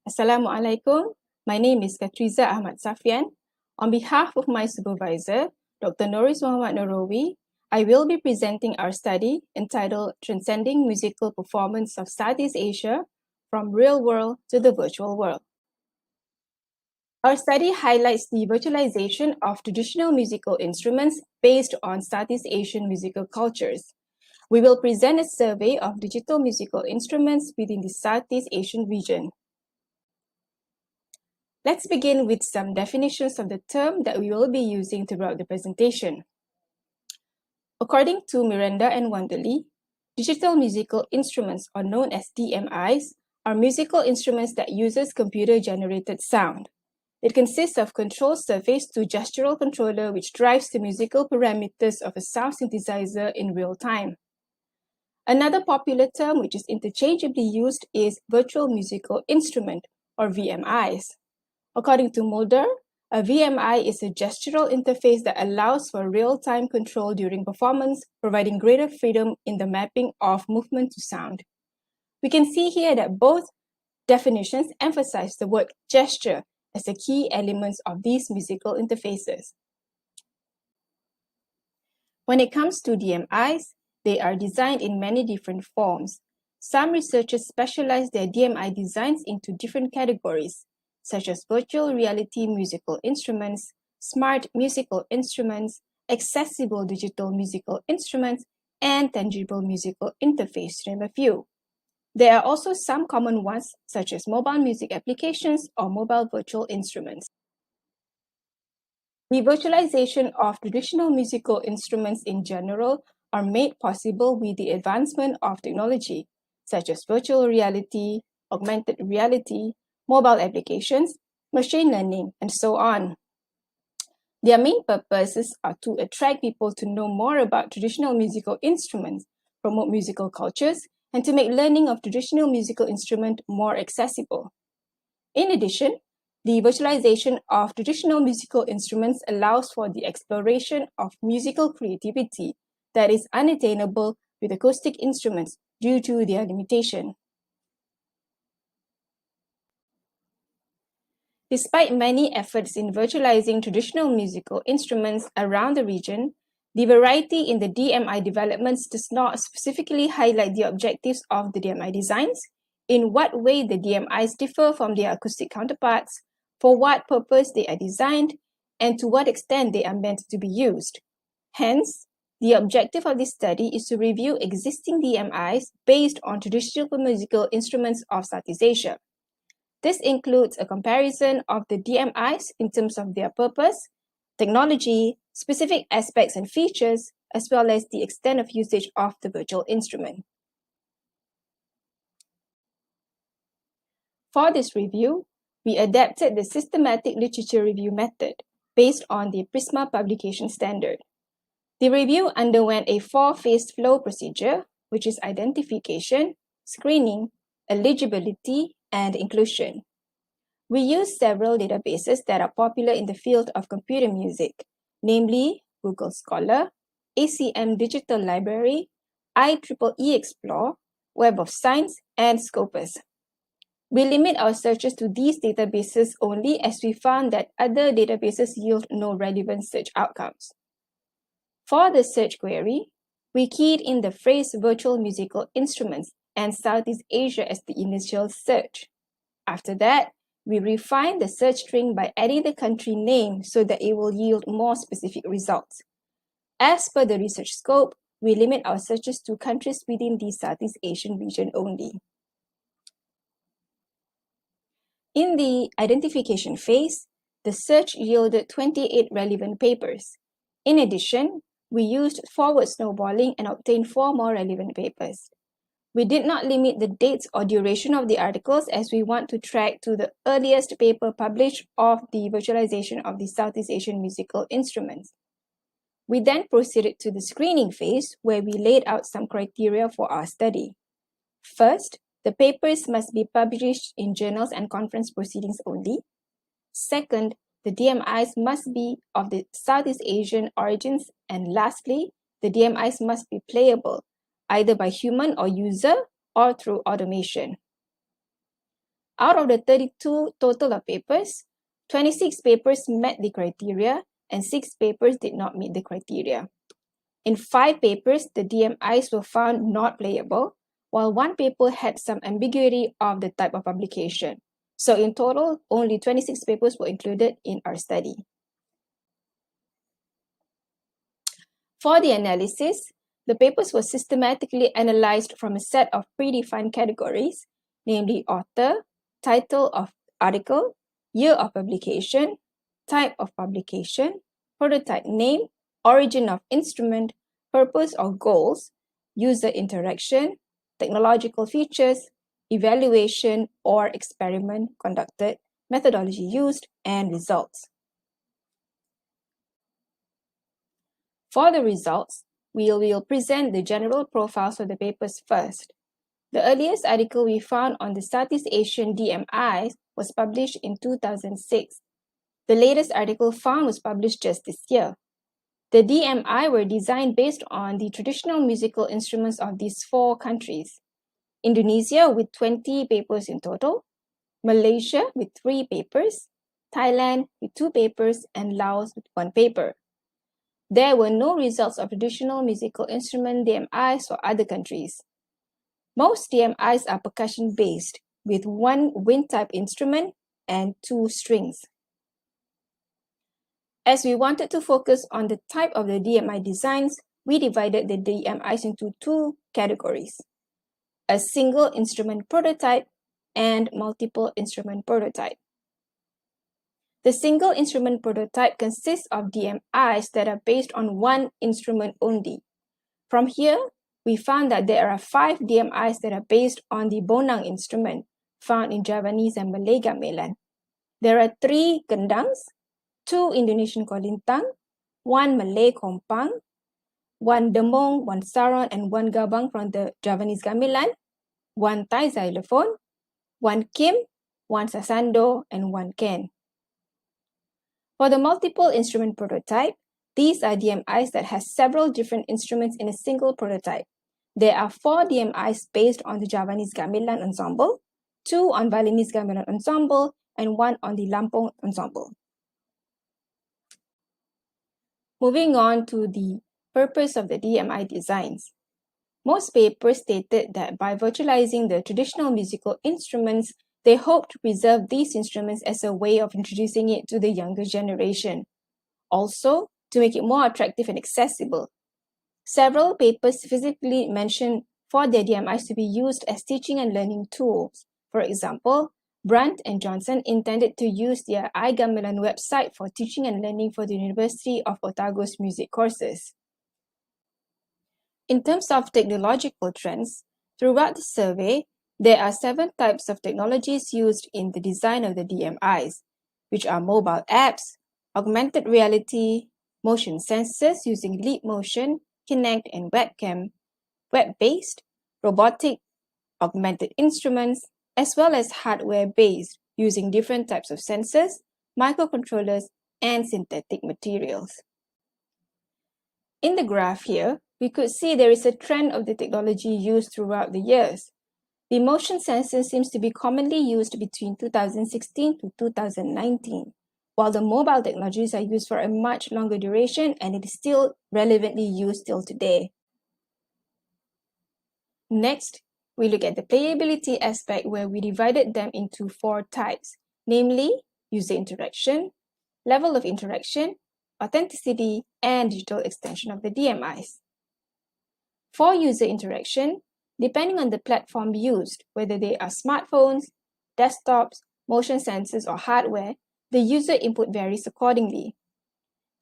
Assalamualaikum. My name is Khatriza Ahmad Saffian. On behalf of my supervisor, Dr. Noris Muhammad Norowi, I will be presenting our study entitled Transcending Musical Performance of Southeast Asia from Real World to the Virtual World. Our study highlights the virtualization of traditional musical instruments based on Southeast Asian musical cultures. We will present a survey of digital musical instruments within the Southeast Asian region. Let's begin with some definitions of the term that we will be using throughout the presentation. According to Miranda and Wanderley, digital musical instruments, or known as DMIs, are musical instruments that uses computer-generated sound. It consists of control surface to gestural controller which drives the musical parameters of a sound synthesizer in real time. Another popular term which is interchangeably used is virtual musical instrument, or VMIs. According to Mulder, a VMI is a gestural interface that allows for real-time control during performance, providing greater freedom in the mapping of movement to sound. We can see here that both definitions emphasize the word gesture as the key elements of these musical interfaces. When it comes to DMIs, they are designed in many different forms. Some researchers specialize their DMI designs into different categories, such as virtual reality musical instruments, smart musical instruments, accessible digital musical instruments, and tangible musical interface, to name a few. There are also some common ones, such as mobile music applications or mobile virtual instruments. The virtualization of traditional musical instruments in general are made possible with the advancement of technology, such as virtual reality, augmented reality, mobile applications, machine learning, and so on. Their main purposes are to attract people to know more about traditional musical instruments, promote musical cultures, and to make learning of traditional musical instruments more accessible. In addition, the virtualization of traditional musical instruments allows for the exploration of musical creativity that is unattainable with acoustic instruments due to their limitation. Despite many efforts in virtualizing traditional musical instruments around the region, the variety in the DMI developments does not specifically highlight the objectives of the DMI designs, in what way the DMIs differ from their acoustic counterparts, for what purpose they are designed, and to what extent they are meant to be used. Hence, the objective of this study is to review existing DMIs based on traditional musical instruments of Southeast Asia. This includes a comparison of the DMIs in terms of their purpose, technology, specific aspects and features, as well as the extent of usage of the virtual instrument. For this review, we adapted the systematic literature review method based on the Prisma publication standard. The review underwent a 4-phase flow procedure, which is identification, screening, eligibility, and inclusion. We used several databases that are popular in the field of computer music, namely Google Scholar, ACM Digital Library, IEEE Explore, Web of Science, and Scopus. We limit our searches to these databases only as we found that other databases yield no relevant search outcomes. For the search query, we keyed in the phrase virtual musical instruments and Southeast Asia as the initial search. After that, we refined the search string by adding the country name so that it will yield more specific results. As per the research scope, we limit our searches to countries within the Southeast Asian region only. In the identification phase, the search yielded 28 relevant papers. In addition, we used forward snowballing and obtained 4 more relevant papers. We did not limit the dates or duration of the articles as we want to track to the earliest paper published of the virtualization of the Southeast Asian musical instruments. We then proceeded to the screening phase where we laid out some criteria for our study. First, the papers must be published in journals and conference proceedings only. Second, the DMIs must be of the Southeast Asian origins. And lastly, the DMIs must be playable, either by human or user or through automation. Out of the 32 total of papers, 26 papers met the criteria and 6 papers did not meet the criteria. In 5 papers, the DMIs were found not playable, while 1 paper had some ambiguity of the type of publication. So in total, only 26 papers were included in our study. For the analysis, the papers were systematically analyzed from a set of predefined categories, namely author, title of article, year of publication, type of publication, prototype name, origin of instrument, purpose or goals, user interaction, technological features, evaluation or experiment conducted, methodology used, and results. For the results, we will present the general profiles of the papers first. The earliest article we found on the Southeast Asian DMIs was published in 2006. The latest article found was published just this year. The DMI were designed based on the traditional musical instruments of these 4 countries. Indonesia with 20 papers in total, Malaysia with 3 papers, Thailand with 2 papers, and Laos with 1 paper. There were no results of traditional musical instrument DMIs for other countries. Most DMIs are percussion-based, with 1 wind-type instrument and 2 strings. As we wanted to focus on the type of the DMI designs, we divided the DMIs into 2 categories: a single instrument prototype and multiple instrument prototype. The single instrument prototype consists of DMIs that are based on 1 instrument only. From here, we found that there are 5 DMIs that are based on the bonang instrument found in Javanese and Malay gamelan. There are 3 gendang, 2 Indonesian kolintang, 1 Malay kompang, 1 demong, 1 saron, and 1 gabang from the Javanese gamelan, 1 Thai xylophone, 1 kim, 1 sasando, and 1 ken. For the multiple instrument prototype, these are DMIs that has several different instruments in a single prototype. There are 4 DMIs based on the Javanese gamelan ensemble, 2 on Balinese gamelan ensemble, and 1 on the Lampung ensemble. Moving on to the purpose of the DMI designs. Most papers stated that by virtualizing the traditional musical instruments, they hoped to preserve these instruments as a way of introducing it to the younger generation. Also, to make it more attractive and accessible. Several papers specifically mentioned for their DMIs to be used as teaching and learning tools. For example, Brandt and Johnson intended to use their iGamelan website for teaching and learning for the University of Otago's music courses. In terms of technological trends, throughout the survey, there are 7 types of technologies used in the design of the DMIs, which are mobile apps, augmented reality, motion sensors using leap motion, Kinect, and webcam, web-based, robotic, augmented instruments, as well as hardware-based using different types of sensors, microcontrollers, and synthetic materials. In the graph here, we could see there is a trend of the technology used throughout the years. The motion sensor seems to be commonly used between 2016 to 2019, while the mobile technologies are used for a much longer duration and it is still relevantly used till today. Next, we look at the playability aspect where we divided them into 4 types, namely user interaction, level of interaction, authenticity, and digital extension of the DMIs. For user interaction, depending on the platform used, whether they are smartphones, desktops, motion sensors, or hardware, the user input varies accordingly.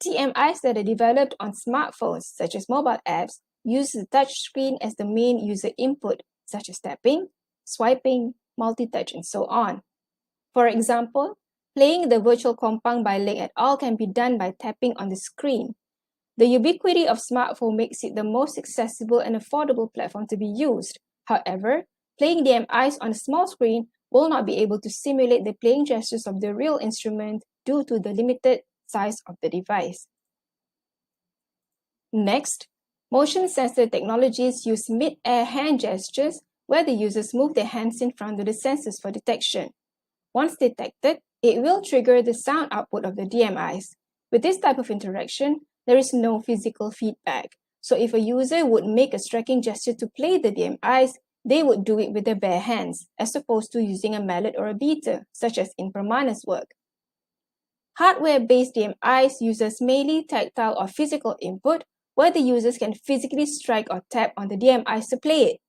DMIs that are developed on smartphones, such as mobile apps, use the touchscreen as the main user input, such as tapping, swiping, multi-touch, and so on. For example, playing the virtual kompang by Leng et al. Can be done by tapping on the screen. The ubiquity of smartphone makes it the most accessible and affordable platform to be used. However, playing DMIs on a small screen will not be able to simulate the playing gestures of the real instrument due to the limited size of the device. Next, motion sensor technologies use mid-air hand gestures where the users move their hands in front of the sensors for detection. Once detected, it will trigger the sound output of the DMIs. With this type of interaction, there is no physical feedback. So if a user would make a striking gesture to play the DMIs, they would do it with their bare hands, as opposed to using a mallet or a beater, such as in Pramana's work. Hardware-based DMIs uses mainly tactile or physical input, where the users can physically strike or tap on the DMIs to play it.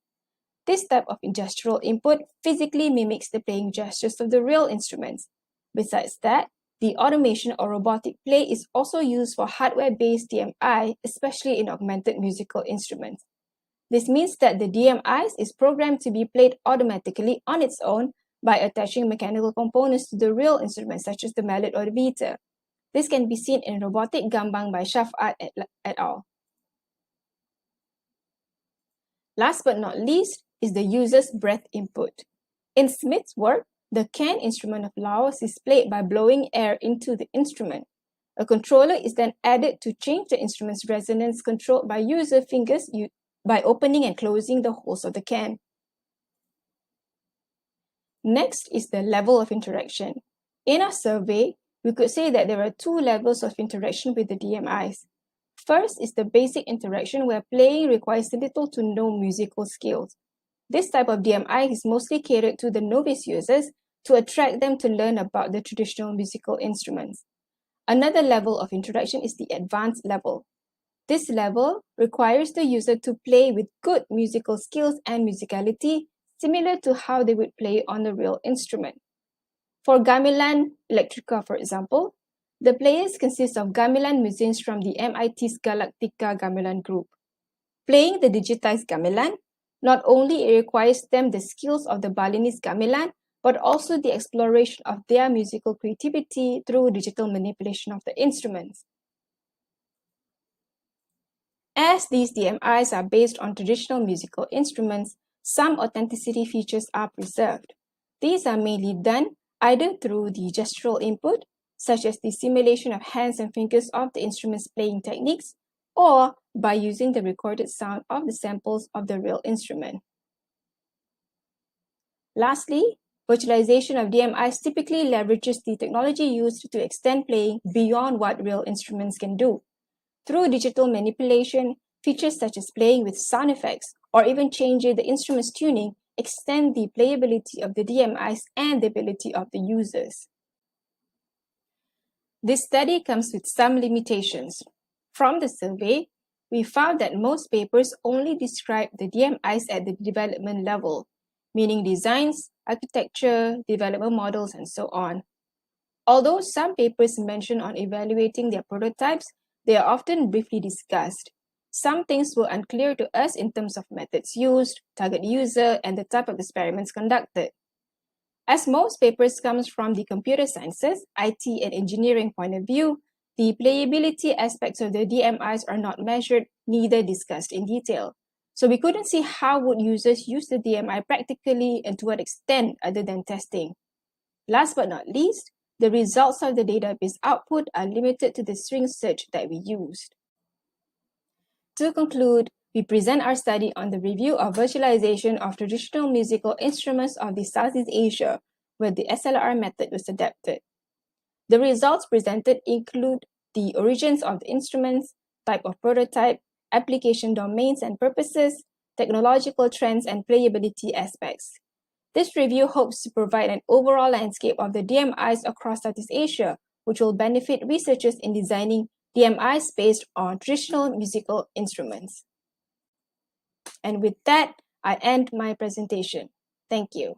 This type of gestural input physically mimics the playing gestures of the real instruments. Besides that, the automation or robotic play is also used for hardware-based DMI, especially in augmented musical instruments. This means that the DMIs is programmed to be played automatically on its own by attaching mechanical components to the real instruments such as the mallet or the beater. This can be seen in robotic gambang by Shafat et al. Last but not least is the user's breath input. In Smith's work, the can instrument of Laos is played by blowing air into the instrument. A controller is then added to change the instrument's resonance controlled by user fingers by opening and closing the holes of the can. Next is the level of interaction. In our survey, we could say that there are two levels of interaction with the DMIs. First is the basic interaction where playing requires little to no musical skills. This type of DMI is mostly catered to the novice users to attract them to learn about the traditional musical instruments. Another level of interaction is the advanced level. This level requires the user to play with good musical skills and musicality, similar to how they would play on the real instrument. For gamelan electrica, for example, the players consist of gamelan musicians from the MIT's Galactica gamelan group. Playing the digitized gamelan, not only it requires them the skills of the Balinese gamelan, but also the exploration of their musical creativity through digital manipulation of the instruments. As these DMIs are based on traditional musical instruments, some authenticity features are preserved. These are mainly done either through the gestural input, such as the simulation of hands and fingers of the instrument's playing techniques, or by using the recorded sound of the samples of the real instrument. Lastly, virtualization of DMIs typically leverages the technology used to extend playing beyond what real instruments can do. Through digital manipulation, features such as playing with sound effects or even changing the instrument's tuning extend the playability of the DMIs and the ability of the users. This study comes with some limitations. From the survey, we found that most papers only describe the DMIs at the development level, meaning designs, architecture, development models, and so on. Although some papers mention on evaluating their prototypes, they are often briefly discussed. Some things were unclear to us in terms of methods used, target user, and the type of experiments conducted. As most papers comes from the computer sciences, IT, and engineering point of view, the playability aspects of the DMIs are not measured, neither discussed in detail. So we couldn't see how would users use the DMI practically and to what extent other than testing. Last but not least, the results of the database output are limited to the string search that we used. To conclude, we present our study on the review of virtualization of traditional musical instruments of the Southeast Asia, where the SLR method was adapted. The results presented include the origins of the instruments, type of prototype, application domains and purposes, technological trends, and playability aspects. This review hopes to provide an overall landscape of the DMIs across Southeast Asia, which will benefit researchers in designing DMIs based on traditional musical instruments. And with that, I end my presentation. Thank you.